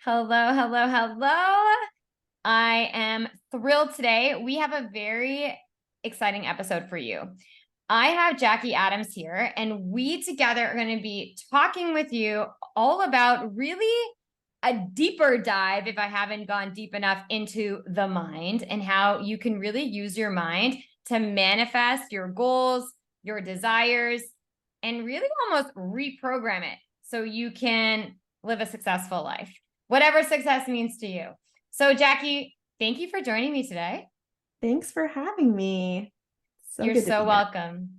Hello, hello, hello. I am thrilled today. We have a very exciting episode for you. I have Jackie Adams here, and we together are going to be talking with you all about really a deeper dive, if I haven't gone deep enough, into the mind and how you can really use your mind to manifest your goals, your desires, and really almost reprogram it so you can live a successful life, whatever success means to you. So, Jackie, thank you for joining me today. Thanks for having me. You're Good to so be here. welcome.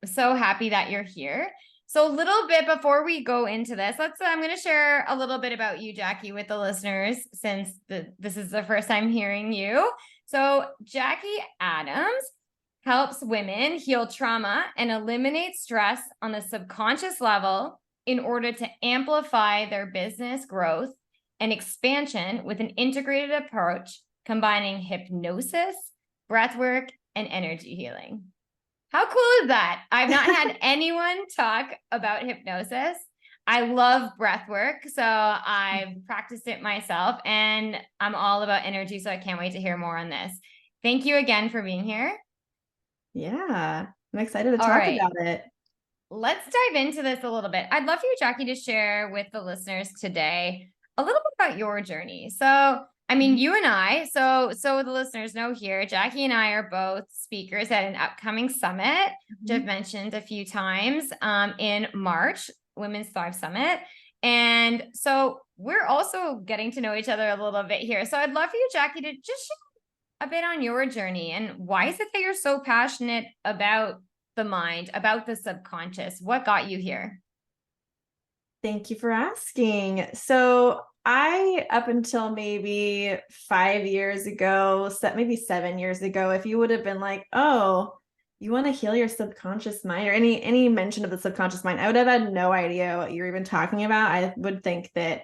I'm so happy that you're here. So, a little bit before we go into this, I'm going to share a little bit about you, Jackie, with the listeners, since this is the first time hearing you. So, Jackie Adams helps women heal trauma and eliminate stress on the subconscious level in order to amplify their business growth and expansion with an integrated approach combining hypnosis, breathwork, and energy healing. How cool is that? I've not had anyone talk about hypnosis. I love breathwork, so I've practiced it myself, and I'm all about energy, so I can't wait to hear more on this. Thank you again for being here. Yeah, I'm excited to All talk right. about it. Let's dive into this a little bit. I'd love for you, Jackie, to share with the listeners today a little bit about your journey. So, you and I, so the listeners know here, Jackie and I are both speakers at an upcoming summit, which I've mentioned a few times, in March, Women's Thrive Summit. And so we're also getting to know each other a little bit here. So I'd love for you, Jackie, to just share a bit on your journey and why is it that you're so passionate about the mind, about the subconscious? What got you here? Thank you for asking. So I, up until maybe 5 years ago, maybe 7 years ago, if you would have been like, oh, you want to heal your subconscious mind, or any mention of the subconscious mind, I would have had no idea what you're even talking about. I would think that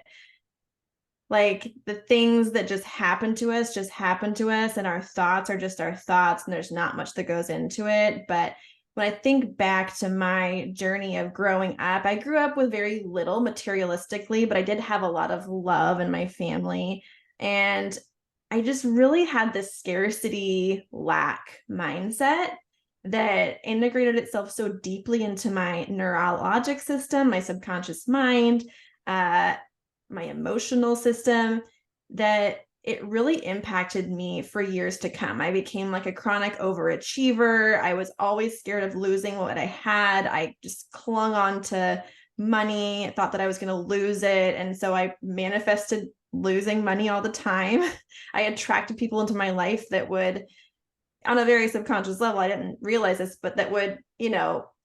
like the things that just happen to us, and our thoughts are just our thoughts, and there's not much that goes into it. But when I think back to my journey of growing up, I grew up with very little materialistically, but I did have a lot of love in my family. And I just really had this scarcity lack mindset that integrated itself so deeply into my neurologic system, my subconscious mind, my emotional system, that it really impacted me for years to come. I became like a chronic overachiever. I was always scared of losing what I had. I just clung on to money, thought that I was going to lose it. And so I manifested losing money all the time. I attracted people into my life that would, on a very subconscious level, I didn't realize this, but that would,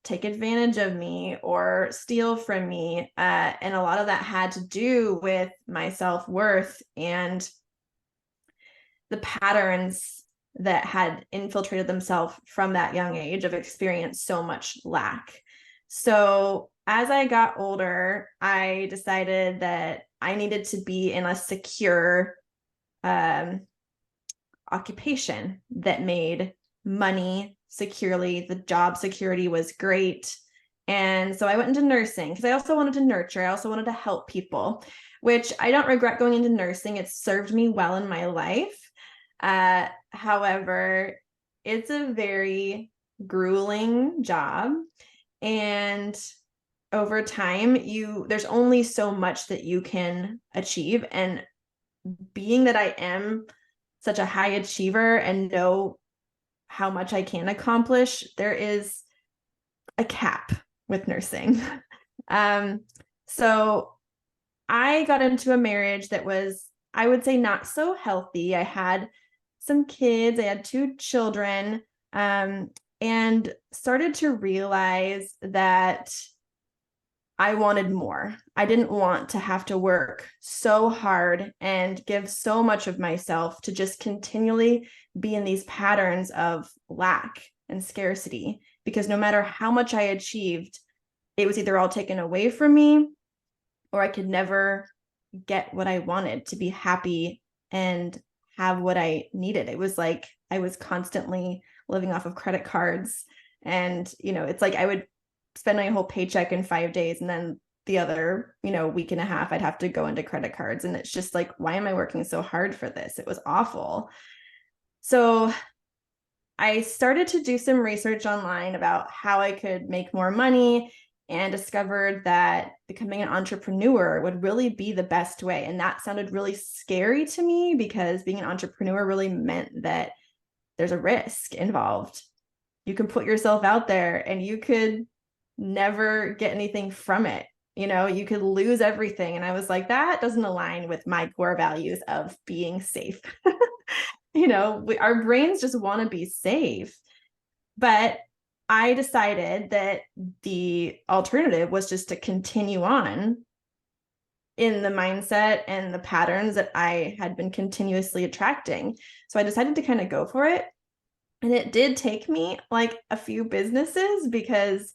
take advantage of me or steal from me. And a lot of that had to do with my self-worth and the patterns that had infiltrated themselves from that young age of experience so much lack. So as I got older, I decided that I needed to be in a secure occupation that made money securely. The job security was great. And so I went into nursing because I also wanted to nurture. I also wanted to help people, which I don't regret going into nursing. It's served me well in my life. However, it's a very grueling job. And over time, there's only so much that you can achieve. And being that I am such a high achiever and know how much I can accomplish, there is a cap with nursing. So I got into a marriage that was, I would say, not so healthy. I had some kids, I had 2 children, and started to realize that I wanted more. I didn't want to have to work so hard and give so much of myself to just continually be in these patterns of lack and scarcity, because no matter how much I achieved, it was either all taken away from me or I could never get what I wanted to be happy and have what I needed. It was like I was constantly living off of credit cards. And, it's like I would spend my whole paycheck in 5 days and then the other, week and a half, I'd have to go into credit cards. And it's just like, why am I working so hard for this? It was awful. So I started to do some research online about how I could make more money, and discovered that becoming an entrepreneur would really be the best way. And that sounded really scary to me, because being an entrepreneur really meant that there's a risk involved. You can put yourself out there and you could never get anything from it. You could lose everything. And I was like, that doesn't align with my core values of being safe. Our brains just want to be safe. But I decided that the alternative was just to continue on in the mindset and the patterns that I had been continuously attracting. So I decided to kind of go for it. And it did take me like a few businesses, because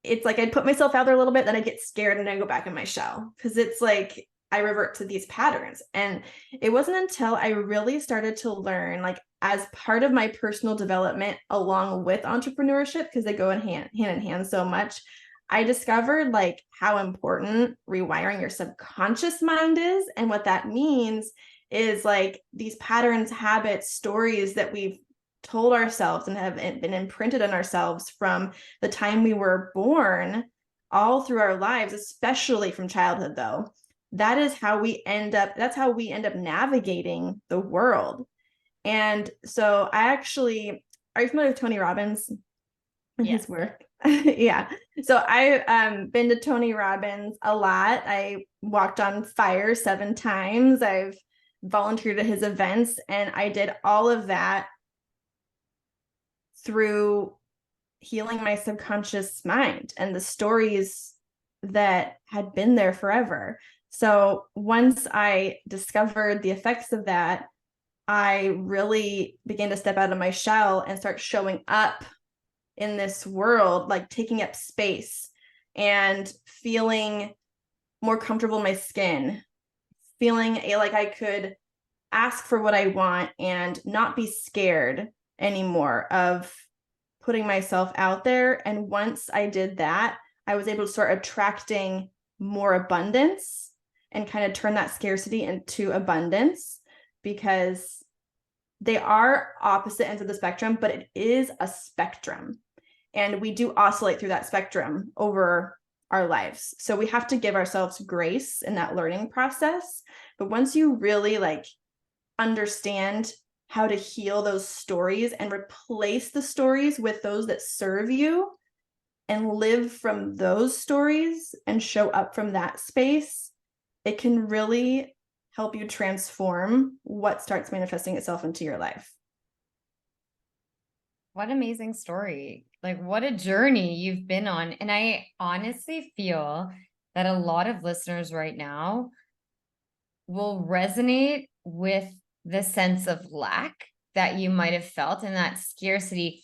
it's like I'd put myself out there a little bit, then I'd get scared and I go back in my shell, because it's like I revert to these patterns. And it wasn't until I really started to learn, like as part of my personal development along with entrepreneurship, because they go hand in hand so much, I discovered like how important rewiring your subconscious mind is. And what that means is like these patterns, habits, stories that we've told ourselves and have been imprinted on ourselves from the time we were born, all through our lives, especially from childhood though. That's how we end up navigating the world. And so are you familiar with Tony Robbins and his work? Yeah. So I've been to Tony Robbins a lot. I walked on fire 7 times. I've volunteered at his events, and I did all of that through healing my subconscious mind and the stories that had been there forever. So once I discovered the effects of that, I really began to step out of my shell and start showing up in this world, like taking up space and feeling more comfortable in my skin, feeling like I could ask for what I want and not be scared anymore of putting myself out there. And once I did that, I was able to start attracting more abundance and kind of turn that scarcity into abundance, because they are opposite ends of the spectrum, but it is a spectrum. And we do oscillate through that spectrum over our lives. So we have to give ourselves grace in that learning process. But once you really like understand how to heal those stories and replace the stories with those that serve you, and live from those stories and show up from that space, it can really help you transform what starts manifesting itself into your life. What an amazing story. Like, what a journey you've been on. And I honestly feel that a lot of listeners right now will resonate with the sense of lack that you might have felt and that scarcity.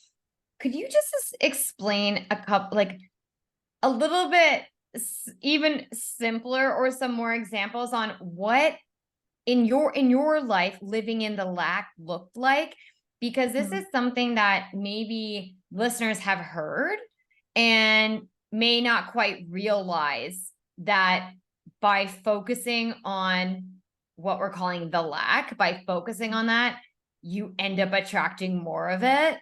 Could you just explain a little bit even simpler, or some more examples on what in your life living in the lack looked like? Because this is something that maybe listeners have heard and may not quite realize that by focusing on what we're calling the lack, by focusing on that, you end up attracting more of it.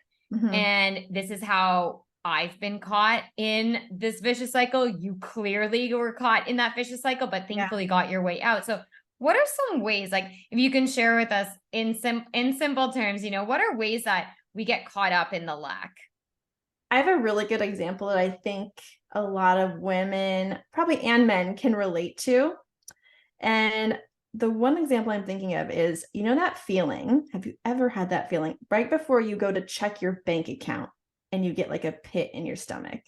And this is how I've been caught in this vicious cycle. You clearly were caught in that vicious cycle, but thankfully got your way out. So what are some ways, like if you can share with us in simple terms, what are ways that we get caught up in the lack? I have a really good example that I think a lot of women, probably and men, can relate to. And the one example I'm thinking of is, that feeling, have you ever had that feeling right before you go to check your bank account and you get like a pit in your stomach?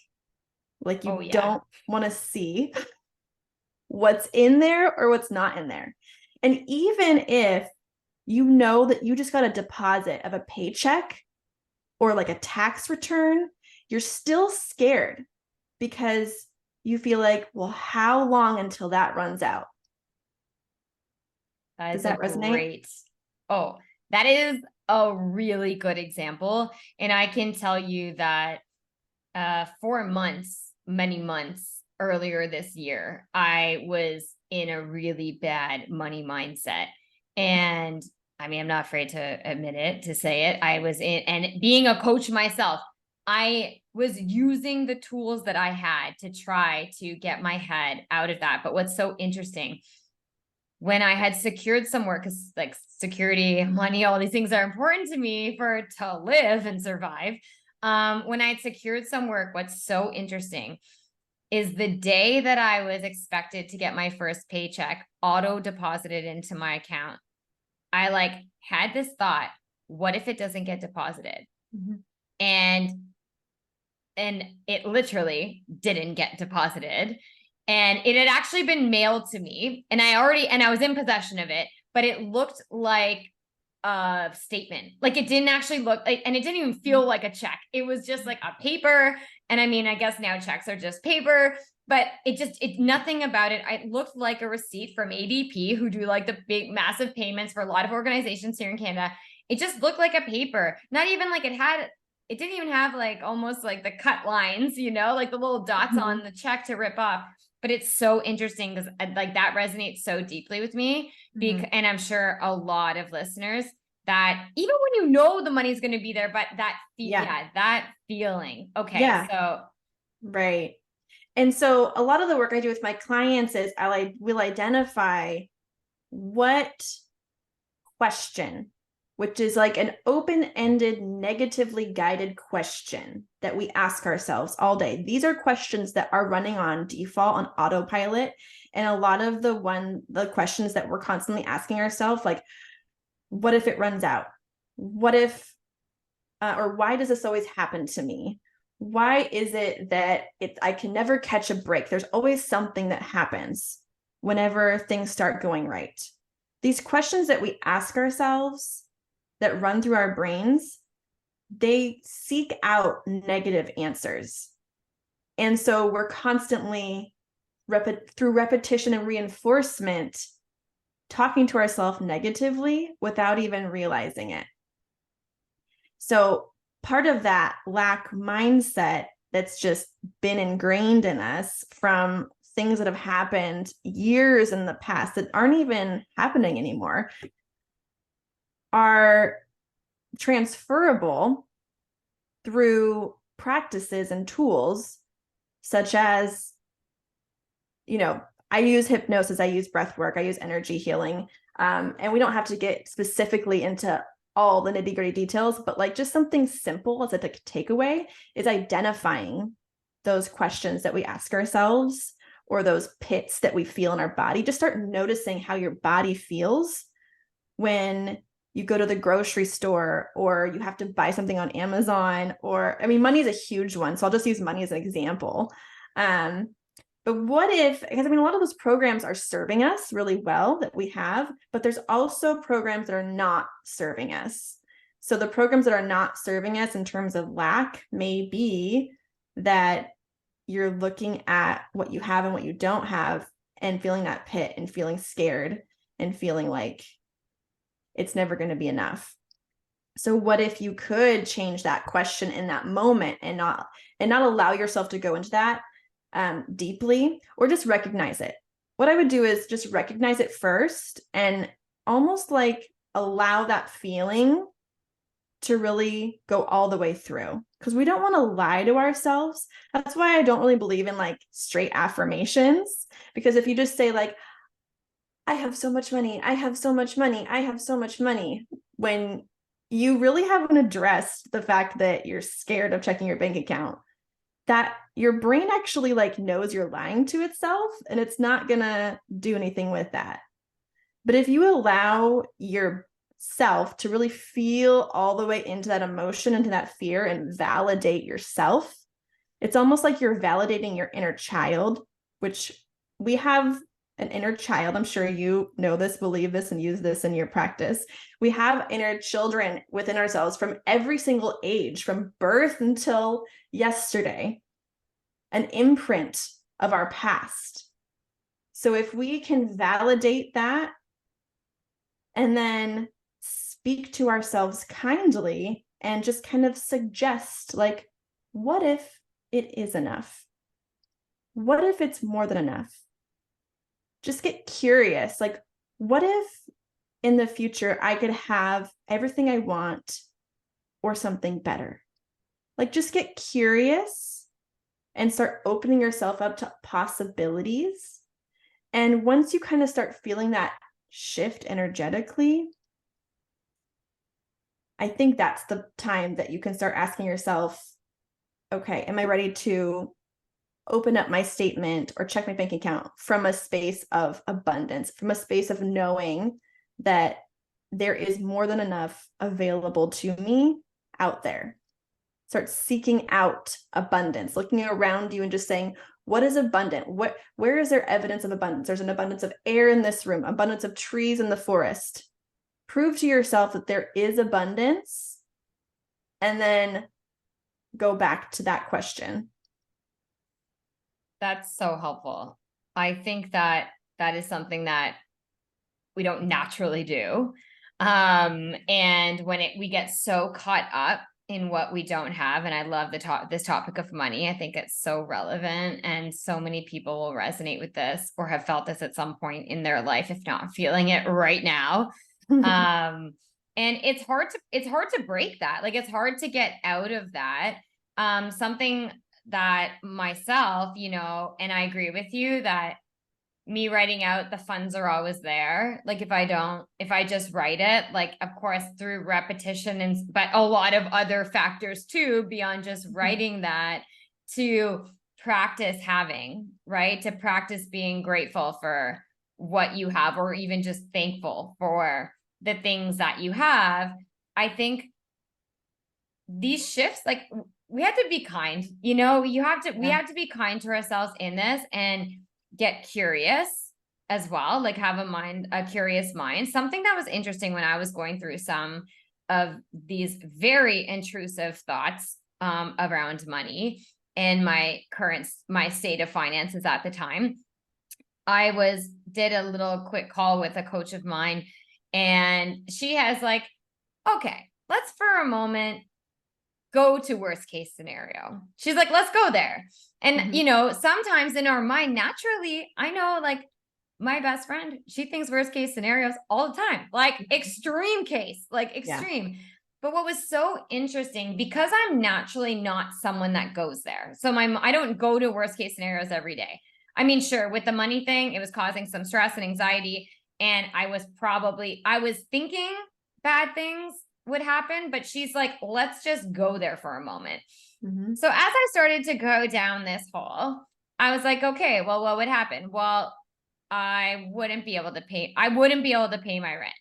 Like you don't want to see what's in there or what's not in there. And even if you know that you just got a deposit of a paycheck or like a tax return, you're still scared, because you feel like, well, how long until that runs out? Does that resonate? Great. Oh, that is a really good example. And I can tell you that for months, many months earlier this year, I was in a really bad money mindset. And I mean, I'm not afraid to admit it, to say it. I was in, and being a coach myself, I was using the tools that I had to try to get my head out of that. But what's so interesting, when I had secured some work, because like security, money, all these things are important to me to live and survive. When I had secured some work, what's so interesting is the day that I was expected to get my first paycheck auto deposited into my account, I like had this thought, what if it doesn't get deposited? Mm-hmm. And it literally didn't get deposited. And it had actually been mailed to me. And I was in possession of it, but it looked like a statement. Like it didn't actually look like, and it didn't even feel like a check. It was just like a paper. And I mean, I guess now checks are just paper, but it nothing about it. It looked like a receipt from ADP, who do like the big, massive payments for a lot of organizations here in Canada. It just looked like a paper, not even like it didn't even have like almost like the cut lines, like the little dots on the check to rip off. But it's so interesting because like that resonates so deeply with me. And I'm sure a lot of listeners, that even when the money's going to be there, but that that feeling. Okay. Yeah. So right. And so a lot of the work I do with my clients is I will identify what question, which is like an open-ended, negatively guided question that we ask ourselves all day. These are questions that are running on default on autopilot. And a lot of the questions that we're constantly asking ourselves, like, what if it runs out? What if, or why does this always happen to me? Why is it that I can never catch a break? There's always something that happens whenever things start going right. These questions that we ask ourselves that run through our brains, they seek out negative answers. And so we're constantly, through repetition and reinforcement, talking to ourselves negatively without even realizing it. So part of that lack mindset that's just been ingrained in us from things that have happened years in the past that aren't even happening anymore are transferable through practices and tools such as, I use hypnosis, I use breath work, I use energy healing. And we don't have to get specifically into all the nitty-gritty details, but like just something simple as a takeaway is identifying those questions that we ask ourselves or those pits that we feel in our body. Just start noticing how your body feels when you go to the grocery store or you have to buy something on Amazon, or, I mean, money is a huge one. So I'll just use money as an example. But what if, because I mean, a lot of those programs are serving us really well that we have, but there's also programs that are not serving us. So the programs that are not serving us in terms of lack may be that you're looking at what you have and what you don't have and feeling that pit and feeling scared and feeling like it's never going to be enough. So what if you could change that question in that moment and not allow yourself to go into that deeply, or just recognize it? What I would do is just recognize it first and almost like allow that feeling to really go all the way through, because we don't want to lie to ourselves. That's why I don't really believe in like straight affirmations, because if you just say like, I have so much money, I have so much money, I have so much money, when you really haven't addressed the fact that you're scared of checking your bank account, that your brain actually like knows you're lying to itself and it's not gonna do anything with that. But if you allow yourself to really feel all the way into that emotion, into that fear, and validate yourself, it's almost like you're validating your inner child, which we have an inner child. I'm sure you know this, believe this, and use this in your practice. We have inner children within ourselves from every single age, from birth until yesterday, an imprint of our past. So if we can validate that and then speak to ourselves kindly and just kind of suggest, like, what if it is enough? what if it's more than enough? Just get curious. Like, what if in the future I could have everything I want or something better? Like, just get curious and start opening yourself up to possibilities. And once you kind of start feeling that shift energetically, I think that's the time that you can start asking yourself, okay, am I ready to open up my statement or check my bank account from a space of abundance, from a space of knowing that there is more than enough available to me out there? Start seeking out abundance, looking around you and just saying, what is abundant? Where is there evidence of abundance? There's an abundance of air in this room, abundance of trees in the forest. Prove to yourself that there is abundance, and then go back to that question. That's so helpful. I think that that is something that we don't naturally do. And when we get so caught up in what we don't have, and I love this topic of money. I think it's so relevant, and so many people will resonate with this or have felt this at some point in their life, if not feeling it right now. And it's hard to break that. Like, it's hard to get out of that. Something that myself, and I agree with you that me writing out the funds are always there. Like, if I just write it, like, of course, through repetition but a lot of other factors too, beyond just writing that, to practice having, right? To practice being grateful for what you have, or even just thankful for the things that you have. I think these shifts, like, we have to be kind, we have to be kind to ourselves in this, and get curious as well, like have a curious mind. Something that was interesting when I was going through some of these very intrusive thoughts around money and my state of finances at the time, I did a little quick call with a coach of mine, and she has like, okay, let's for a moment go to worst case scenario. She's like, let's go there. And, sometimes in our mind, naturally, I know, like, my best friend, she thinks worst case scenarios all the time, like extreme case, like extreme. Yeah. But what was so interesting, because I'm naturally not someone that goes there. So I don't go to worst case scenarios every day. I mean, sure, with the money thing, it was causing some stress and anxiety. And I was thinking bad things would happen, but she's like, let's just go there for a moment. Mm-hmm. So as I started to go down this hole, I was like, okay, well, what would happen? Well, I wouldn't be able to pay my rent.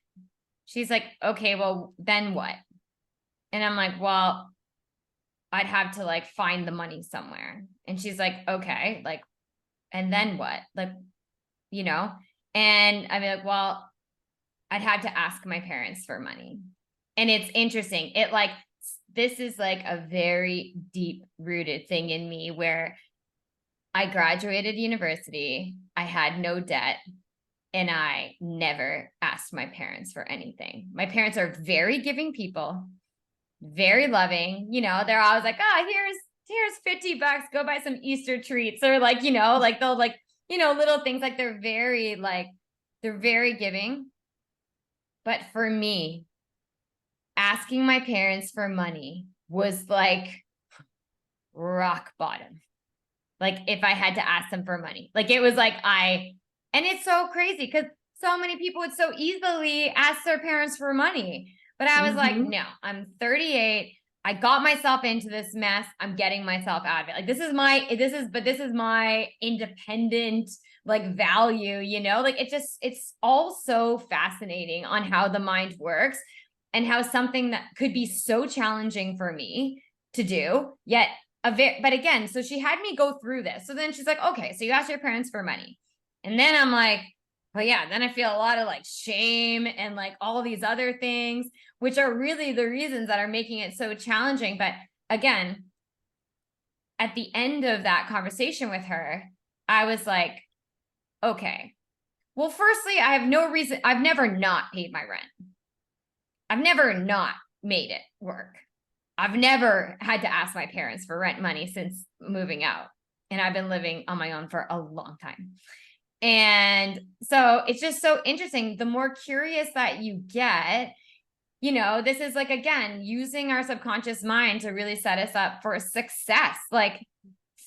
She's like, okay, well, then what? And I'm like, well, I'd have to like find the money somewhere. And she's like, okay, like, and then what? Like, and I'm like, well, I'd have to ask my parents for money. And it's interesting. This is like a very deep rooted thing in me, where I graduated university, I had no debt, and I never asked my parents for anything. My parents are very giving people, very loving. They're always like, oh, here's $50, go buy some Easter treats, or like, like they'll like, little things, like they're very giving. But for me, asking my parents for money was like rock bottom. Like, if I had to ask them for money, like, it was like and it's so crazy because so many people would so easily ask their parents for money. But I was like, no, I'm 38. I got myself into this mess. I'm getting myself out of it. Like, this is my independent, like, value, like, it's all so fascinating on how the mind works, and how something that could be so challenging for me to do, yet but again, so she had me go through this. So then she's like, okay, so you asked your parents for money. And then I'm like, well, yeah, then I feel a lot of like shame and like all these other things, which are really the reasons that are making it so challenging. But again, at the end of that conversation with her, I was like, okay, well, firstly, I have no reason. I've never not paid my rent. I've never not made it work. I've never had to ask my parents for rent money since moving out. and I've been living on my own for a long time. And so it's just so interesting. The more curious that you get, this is like, again, using our subconscious mind to really set us up for success. Like,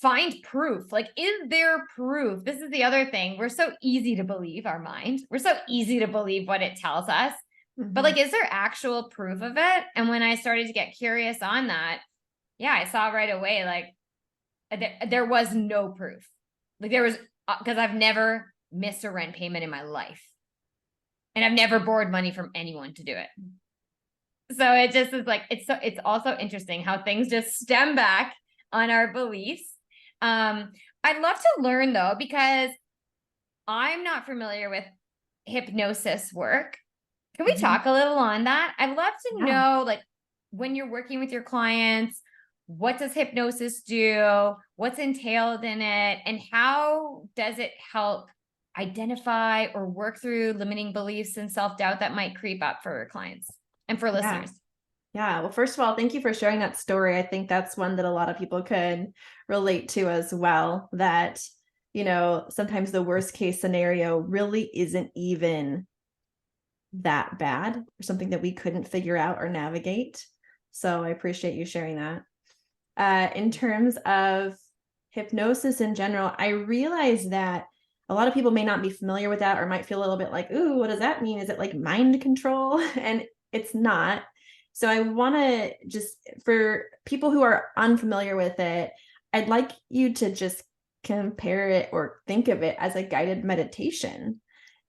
find proof. Like, is there proof? This is the other thing. We're so easy to believe our mind. We're so easy to believe what it tells us. But like, is there actual proof of it? And when I started to get curious on that, yeah, I saw right away, like, there was no proof. Like, there was, because I've never missed a rent payment in my life. And I've never borrowed money from anyone to do it. So it just is like, it's also interesting how things just stem back on our beliefs. I'd love to learn though, because I'm not familiar with hypnosis work. Can we talk a little on that? I'd love to know, like, when you're working with your clients, what does hypnosis do? What's entailed in it? And how does it help identify or work through limiting beliefs and self-doubt that might creep up for clients and for listeners? Yeah. Well, first of all, thank you for sharing that story. I think that's one that a lot of people could relate to as well, that, sometimes the worst case scenario really isn't even that bad, or something that we couldn't figure out or navigate. So I appreciate you sharing that. In terms of hypnosis in general, I realize that a lot of people may not be familiar with that, or might feel a little bit like, ooh, what does that mean? Is it like mind control? And it's not. So I want to just, for people who are unfamiliar with it, I'd like you to just compare it or think of it as a guided meditation.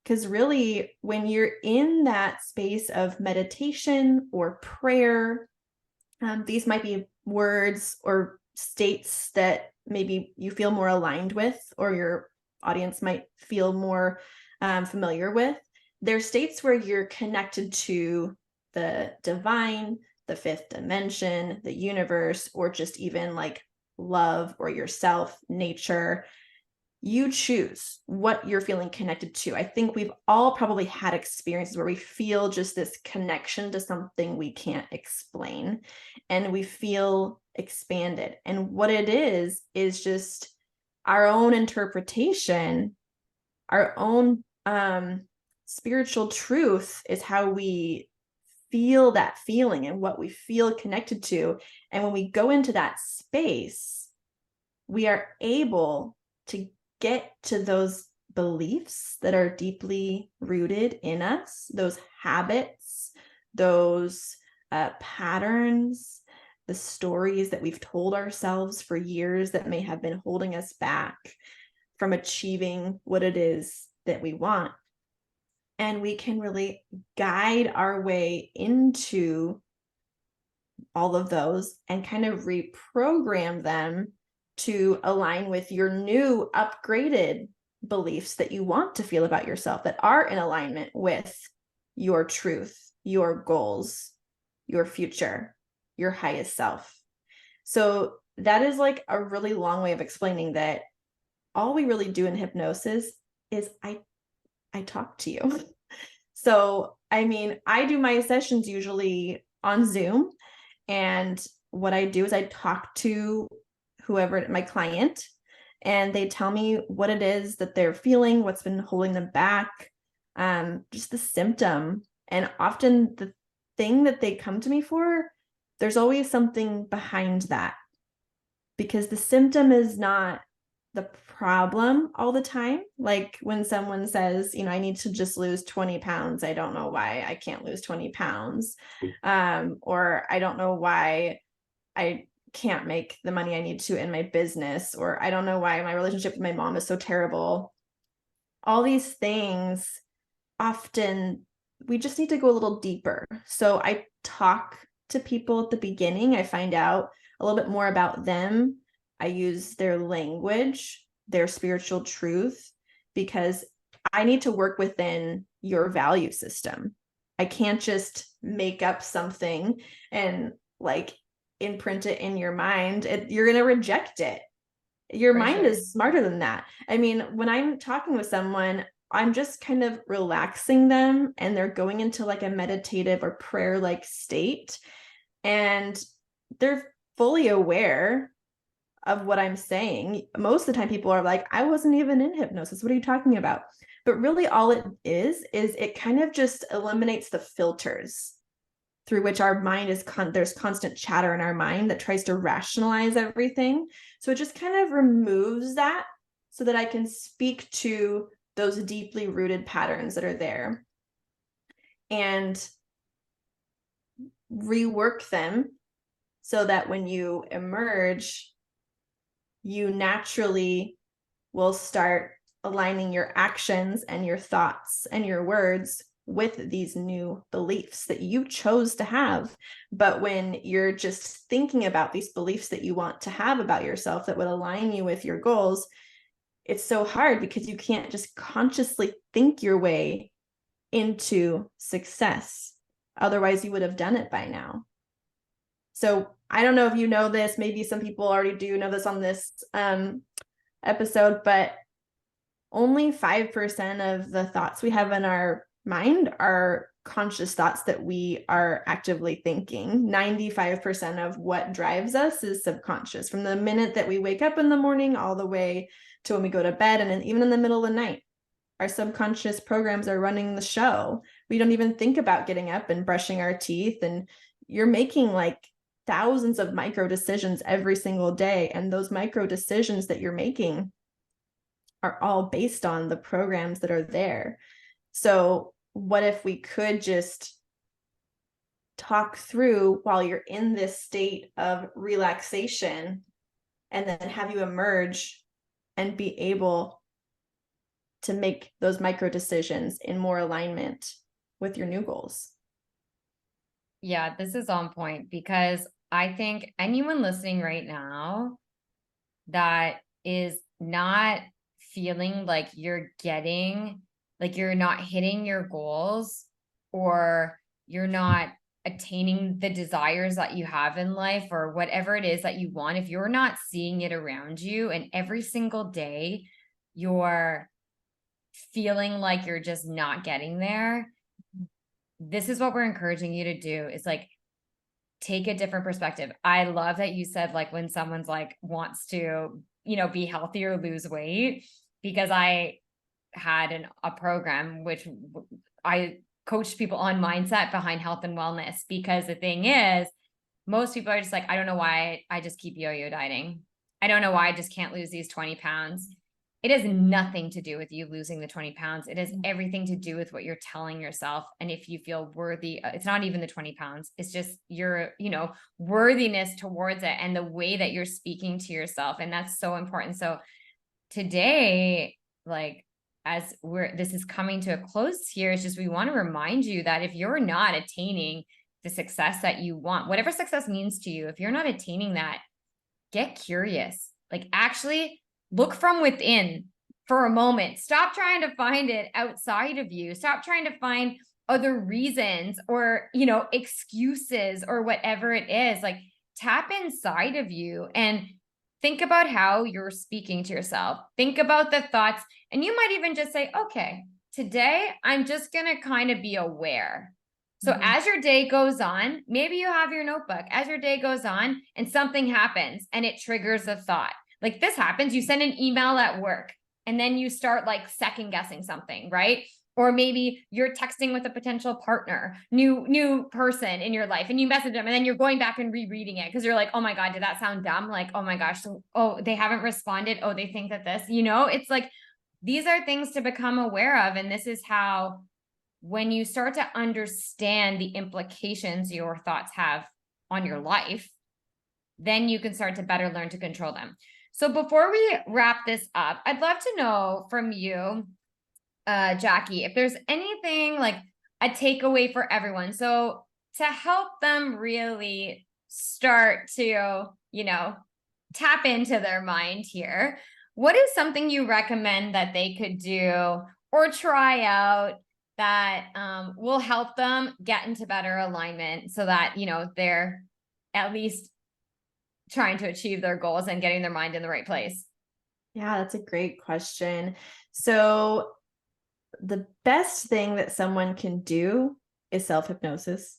Because really, when you're in that space of meditation or prayer, these might be words or states that maybe you feel more aligned with, or your audience might feel more familiar with. They're states where you're connected to the divine, the fifth dimension, the universe, or just even like love or yourself, nature. You choose what you're feeling connected to. I think we've all probably had experiences where we feel just this connection to something we can't explain, and we feel expanded. And what it is just our own interpretation, our own spiritual truth is how we feel that feeling and what we feel connected to. And when we go into that space, we are able to get to those beliefs that are deeply rooted in us, those habits, those patterns, the stories that we've told ourselves for years that may have been holding us back from achieving what it is that we want. And we can really guide our way into all of those and kind of reprogram them to align with your new upgraded beliefs that you want to feel about yourself, that are in alignment with your truth, your goals, your future, your highest self. So that is like a really long way of explaining that all we really do in hypnosis is I talk to you. So, I mean, I do my sessions usually on Zoom, and what I do is I talk to whoever, my client, and they tell me what it is that they're feeling, what's been holding them back, just the symptom. And often the thing that they come to me for, there's always something behind that, because the symptom is not the problem all the time. Like when someone says, I need to just lose 20 pounds. I don't know why I can't lose 20 pounds. Or I don't know why I can't make the money I need to in my business, or I don't know why my relationship with my mom is so terrible. All these things, often we just need to go a little deeper. So I talk to people at the beginning. I find out a little bit more about them. I use their language, their spiritual truth, because I need to work within your value system. I can't just make up something and like imprint it in your mind. You're going to reject it. Your mind is smarter than that. I mean, when I'm talking with someone, I'm just kind of relaxing them, and they're going into like a meditative or prayer-like state, and they're fully aware of what I'm saying. Most of the time people are like, I wasn't even in hypnosis. What are you talking about? But really all it is it kind of just eliminates the filters through which our mind is there's constant chatter in our mind that tries to rationalize everything. So it just kind of removes that so that I can speak to those deeply rooted patterns that are there and rework them so that when you emerge, you naturally will start aligning your actions and your thoughts and your words with these new beliefs that you chose to have. But when you're just thinking about these beliefs that you want to have about yourself that would align you with your goals, it's so hard because you can't just consciously think your way into success. Otherwise, you would have done it by now. So I don't know if you know this, maybe some people already do know this on this episode, but only 5% of the thoughts we have in our mind are conscious thoughts that we are actively thinking. 95% of what drives us is subconscious, from the minute that we wake up in the morning all the way to when we go to bed, and even in the middle of the night. Our subconscious programs are running the show. We don't even think about getting up and brushing our teeth, and you're making like thousands of micro decisions every single day, and those micro decisions that you're making are all based on the programs that are there. So what if we could just talk through while you're in this state of relaxation, and then have you emerge and be able to make those micro decisions in more alignment with your new goals? Yeah, this is on point, because I think anyone listening right now that is not feeling like you're not hitting your goals, or you're not attaining the desires that you have in life, or whatever it is that you want, if you're not seeing it around you and every single day you're feeling like you're just not getting there, this is what we're encouraging you to do, is like take a different perspective. I love that you said, like, when someone's like wants to, be healthy or lose weight, because I had a program which I coached people on mindset behind health and wellness, because the thing is, most people are just like, I don't know why I just keep yo-yo dieting. I don't know why I just can't lose these 20 pounds. It has nothing to do with you losing the 20 pounds. It has everything to do with what you're telling yourself. And if you feel worthy, it's not even the 20 pounds. It's just your, worthiness towards it, and the way that you're speaking to yourself. And that's so important. So today, like, as this is coming to a close here, it's just, we want to remind you that if you're not attaining the success that you want, whatever success means to you, if you're not attaining that, get curious. Like, actually look from within for a moment. Stop trying to find it outside of you. Stop trying to find other reasons or, excuses or whatever it is. Like, tap inside of you and think about how you're speaking to yourself. Think about the thoughts, and you might even just say, okay, today I'm just going to kind of be aware. So as your day goes on, maybe you have your notebook. As your day goes on and something happens and it triggers a thought. Like, this happens, you send an email at work and then you start like second guessing something, right? Or maybe you're texting with a potential partner, new person in your life, and you message them, and then you're going back and rereading it because you're like, oh my God, did that sound dumb? Like, oh my gosh, they haven't responded. Oh, they think that this, it's like, these are things to become aware of. And this is how, when you start to understand the implications your thoughts have on your life, then you can start to better learn to control them. So before we wrap this up, I'd love to know from you, Jackie, if there's anything like a takeaway for everyone. So to help them really start to, tap into their mind here, what is something you recommend that they could do or try out that will help them get into better alignment, so that, they're at least trying to achieve their goals and getting their mind in the right place? Yeah, that's a great question. So the best thing that someone can do is self-hypnosis.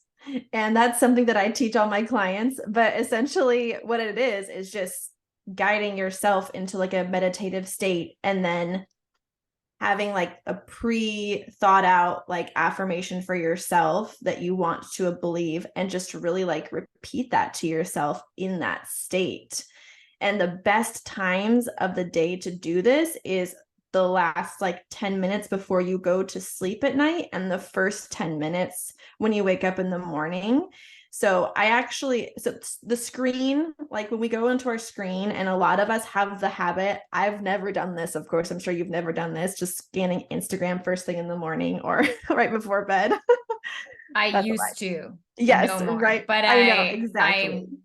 And that's something that I teach all my clients. But essentially what it is just guiding yourself into like a meditative state, and then having like a pre-thought out like affirmation for yourself that you want to believe, and just really like repeat that to yourself in that state. And the best times of the day to do this is the last like 10 minutes before you go to sleep at night, and the first 10 minutes when you wake up in the morning. So the screen, like when we go into our screen, and a lot of us have the habit, I've never done this, of course, I'm sure you've never done this, just scanning Instagram first thing in the morning or right before bed. I That's used to, yes, no more, right. but I know, exactly. I'm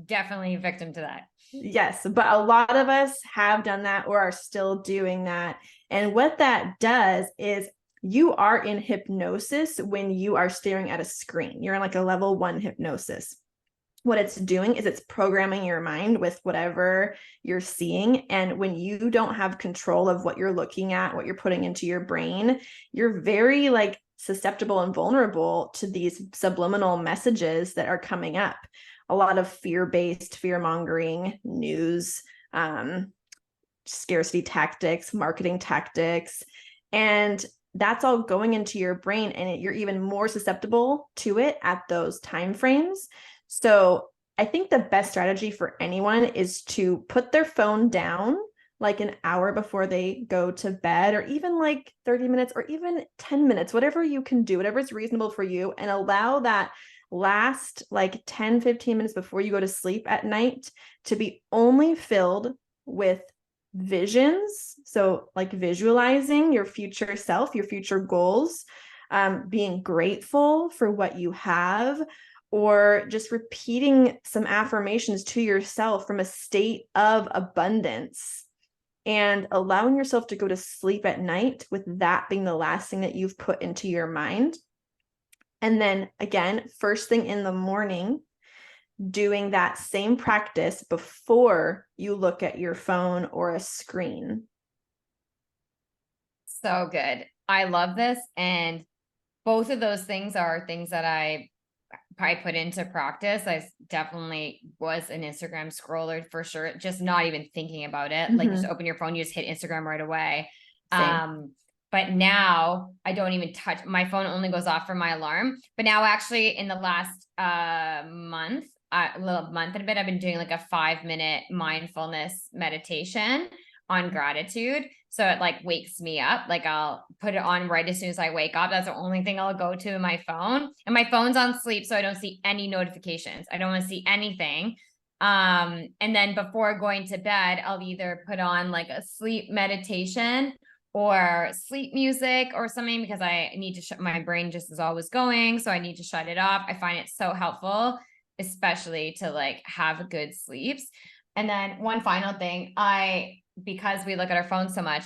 definitely a victim to that. Yes, but a lot of us have done that or are still doing that. And what that does is you are in hypnosis when you are staring at a screen. You're in like a level 1 hypnosis. What it's doing is it's programming your mind with whatever you're seeing. And when you don't have control of what you're looking at, what you're putting into your brain, you're very like susceptible and vulnerable to these subliminal messages that are coming up. A lot of fear-based, fear-mongering news, scarcity tactics, marketing tactics, and that's all going into your brain, and you're even more susceptible to it at those time frames. So I think the best strategy for anyone is to put their phone down like an hour before they go to bed, or even like 30 minutes or even 10 minutes, whatever you can do, whatever is reasonable for you, and allow that last like 10-15 minutes before you go to sleep at night to be only filled with visions. So like visualizing your future self, your future goals, being grateful for what you have, or just repeating some affirmations to yourself from a state of abundance, and allowing yourself to go to sleep at night with that being the last thing that you've put into your mind. And then again, first thing in the morning, doing that same practice before you look at your phone or a screen. So good. I love this. And both of those things are things that I put into practice. I definitely was an Instagram scroller for sure, just not even thinking about it. Like just open your phone, you just hit Instagram right away. Same. But now I don't even touch my phone, only goes off for my alarm. But now actually in the last month, a little month and a bit, I've been doing like a 5-minute mindfulness meditation on gratitude. So it like wakes me up. Like I'll put it on right as soon as I wake up. That's the only thing I'll go to in my phone. And my phone's on sleep, so I don't see any notifications. I don't want to see anything. And then before going to bed, I'll either put on like a sleep meditation or sleep music or something, because I need to shut, my brain just is always going. So I need to shut it off. I find it so helpful, especially to like have good sleeps. And then one final thing, because we look at our phone so much,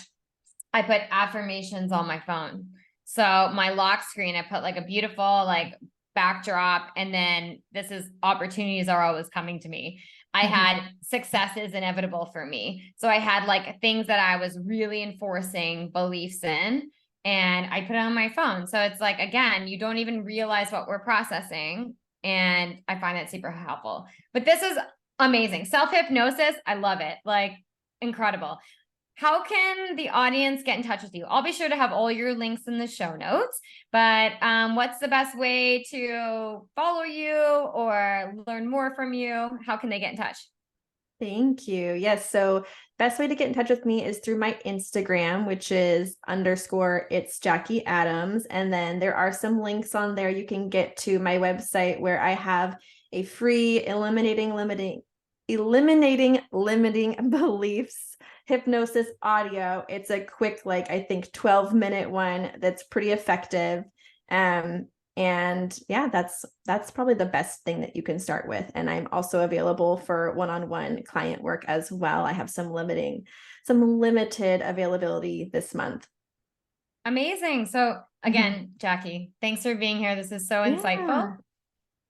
I put affirmations on my phone. So my lock screen, I put like a beautiful like backdrop, and then this is opportunities are always coming to me. I had success is inevitable for me. So I had like things that I was really enforcing beliefs in, and I put it on my phone. So it's like, again, you don't even realize what we're processing. And I find that super helpful. But this is amazing. Self-hypnosis, I love it. Like, incredible. How can the audience get in touch with you? I'll be sure to have all your links in the show notes, but what's the best way to follow you or learn more from you? How can they get in touch? Thank you. Yes. So best way to get in touch with me is through my Instagram, which is _it's Jackie Adams. And then there are some links on there. You can get to my website where I have a free eliminating limiting beliefs hypnosis audio. It's a quick, like I think 12-minute one that's pretty effective. And yeah, that's probably the best thing that you can start with. And I'm also available for one-on-one client work as well. I have some limited availability this month. Amazing. So again, Jackie, thanks for being here. This is so insightful.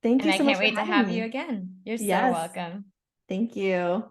Thank you And I so much can't for wait to having have me. you again. You're so Yes. welcome. Thank you.